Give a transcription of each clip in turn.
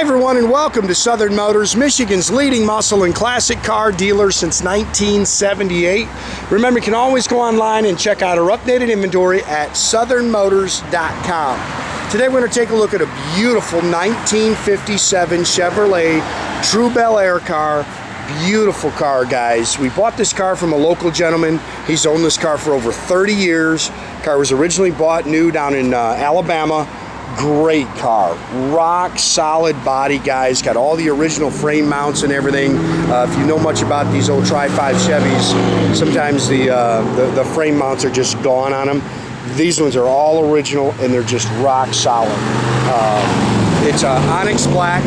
everyone, and welcome to Southern Motors, Michigan's leading muscle and classic car dealer since 1978. Remember, you can always go online and check out our updated inventory at southernmotors.com. Today we're going to take a look at a beautiful 1957 Chevrolet Bel Air car. Beautiful car, guys. We bought this car from a local gentleman. He's owned this car for over 30 years. The car was originally bought new down in Alabama. Great car, rock solid body, guys. Got all the original frame mounts and everything. If you know much about these old Tri-5 Chevys, sometimes the frame mounts are just gone on them. These ones are all original and they're just rock solid. It's Onyx black.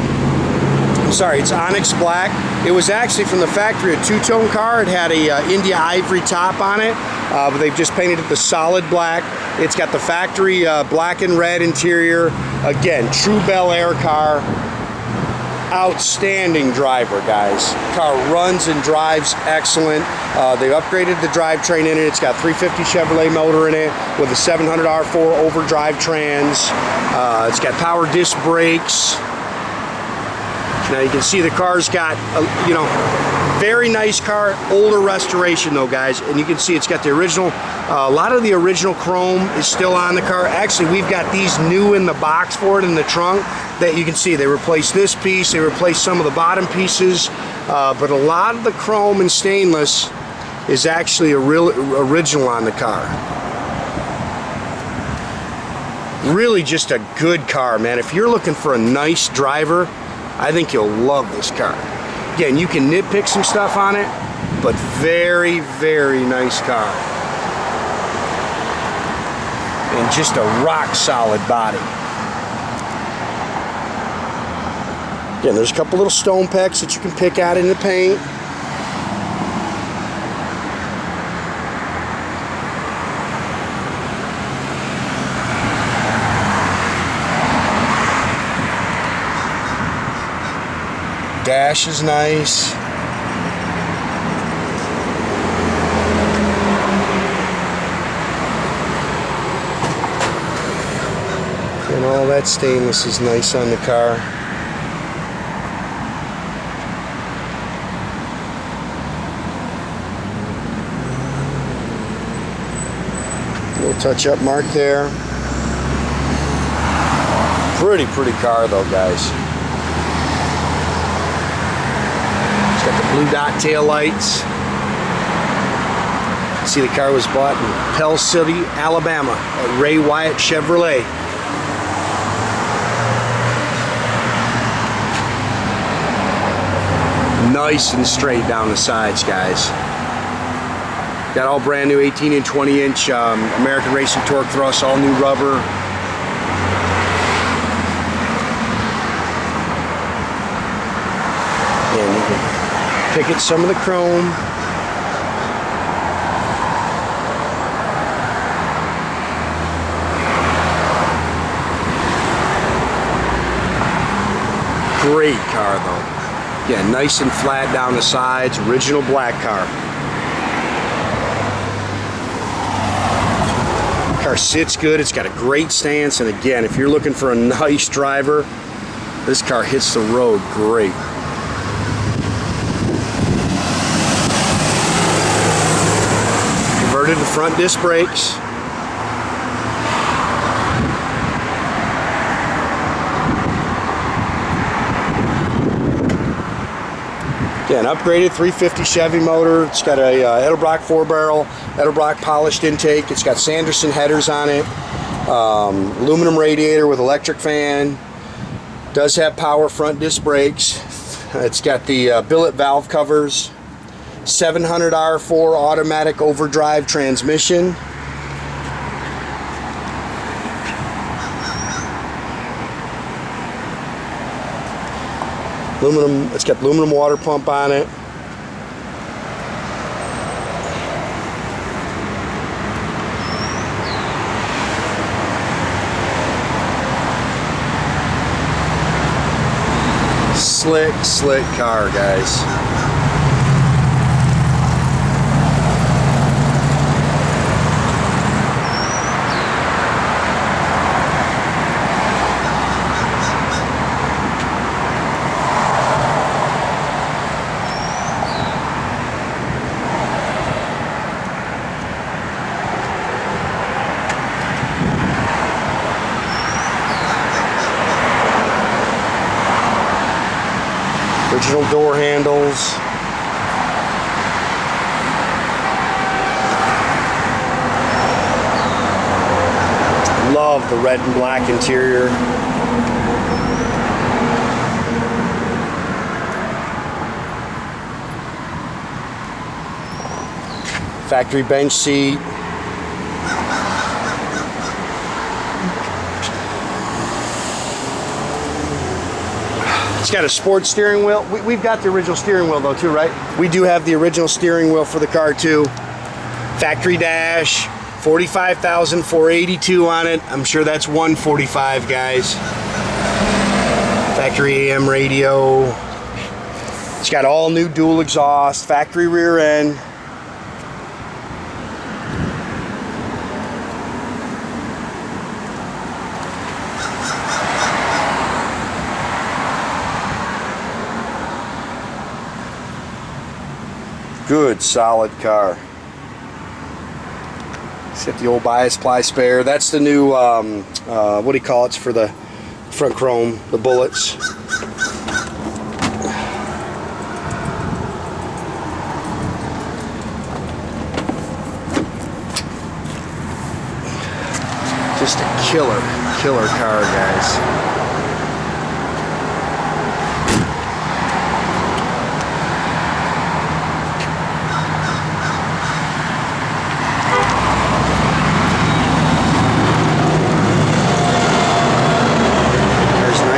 It's Onyx black. It was actually from the factory a two-tone car. It had a India ivory top on it, but they've just painted it the solid black. It's got the factory black and red interior. Again, true Bel Air car. Outstanding driver, guys. Car runs and drives excellent. They upgraded the drivetrain in it. It's got 350 Chevrolet motor in it with a 700 R4 overdrive trans. It's got power disc brakes. Now you can see the car's got, very nice car, older restoration though, guys. And you can see it's got the original, a lot of the original chrome is still on the car. Actually, we've got these new in the box for it in the trunk that you can see. They replaced this piece, they replaced some of the bottom pieces, but a lot of the chrome and stainless is actually a real original on the car. Really just a good car, man. If you're looking for a nice driver, I think you'll love this car. Again, you can nitpick some stuff on it, but very, very nice car. And just a rock solid body. Again, there's a couple little stone pecks that you can pick out in the paint. Dash is nice. And all that stainless is nice on the car. Little touch-up mark there. Pretty car though, guys. Blue dot tail lights. See, the car was bought in Pell City, Alabama at Ray Wyatt Chevrolet. Nice and straight down the sides, guys. Got all brand new 18 and 20 inch American Racing torque thrust, all new rubber. And you can pick at some of the chrome. Great car though. Yeah, nice and flat down the sides. Original black car. Car sits good. It's got a great stance. And again, if you're looking for a nice driver, this car hits the road great. Converted to front disc brakes. Again, upgraded 350 Chevy motor. It's got a Edelbrock 4-barrel, Edelbrock polished intake. It's got Sanderson headers on it. Aluminum radiator with electric fan. Does have power front disc brakes. It's got the billet valve covers. 700 R4 automatic overdrive transmission. Aluminum, it's got aluminum water pump on it. Slick car, guys. Original door handles. Love the red and black interior. Factory bench seat. It's got a sports steering wheel. We've got the original steering wheel though too, right? We do have the original steering wheel for the car too. Factory dash, 45,482 on it. I'm sure that's 145, guys. Factory AM radio. It's got all new dual exhaust, factory rear end. Good, solid car. It's got the old bias ply spare. That's the new, what do you call it? It's for the front chrome, the bullets. Just a killer car, guys.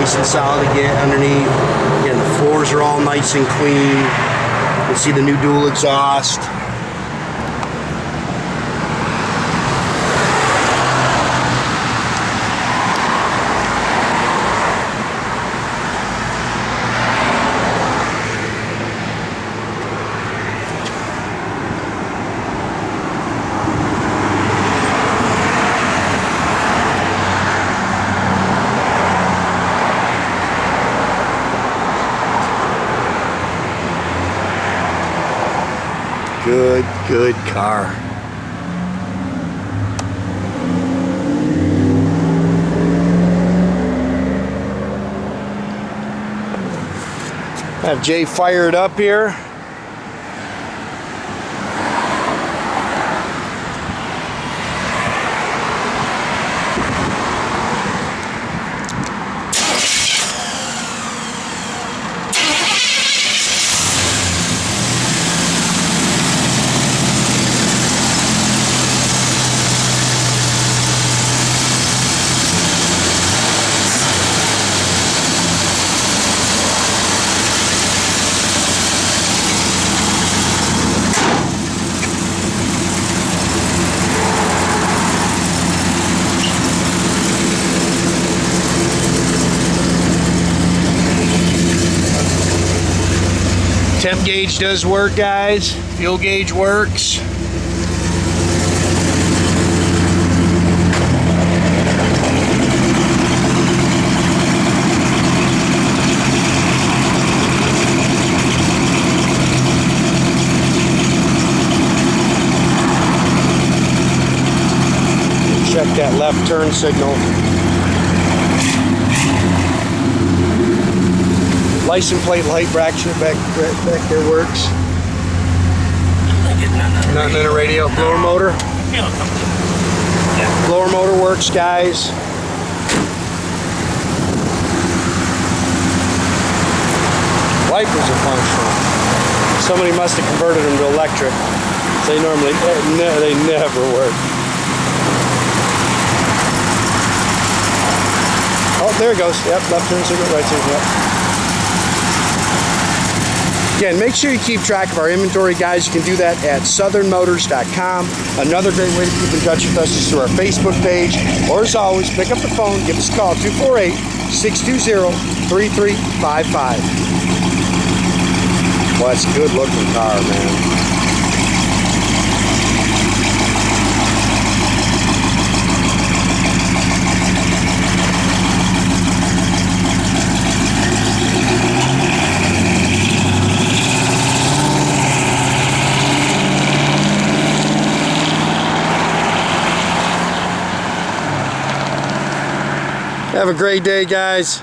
And solid to get underneath. Again, the floors are all nice and clean. You can see the new dual exhaust. Good car. Have Jay fired up here. Temp gauge does work, guys. Fuel gauge works. Check that left turn signal. License plate light bracket back there works. Nothing in a radio. Blower motor. Blower motor works, guys. Wipers are functional. Somebody must have converted them to electric. They normally, they never work. Oh, there it goes. Yep, left turn signal, right turn. Yep. Again, make sure you keep track of our inventory, guys. You can do that at southernmotors.com. Another great way to keep in touch with us is through our Facebook page. Or as always, pick up the phone, give us a call, 248-620-3355. Well, that's a good looking car, man. Have a great day, guys.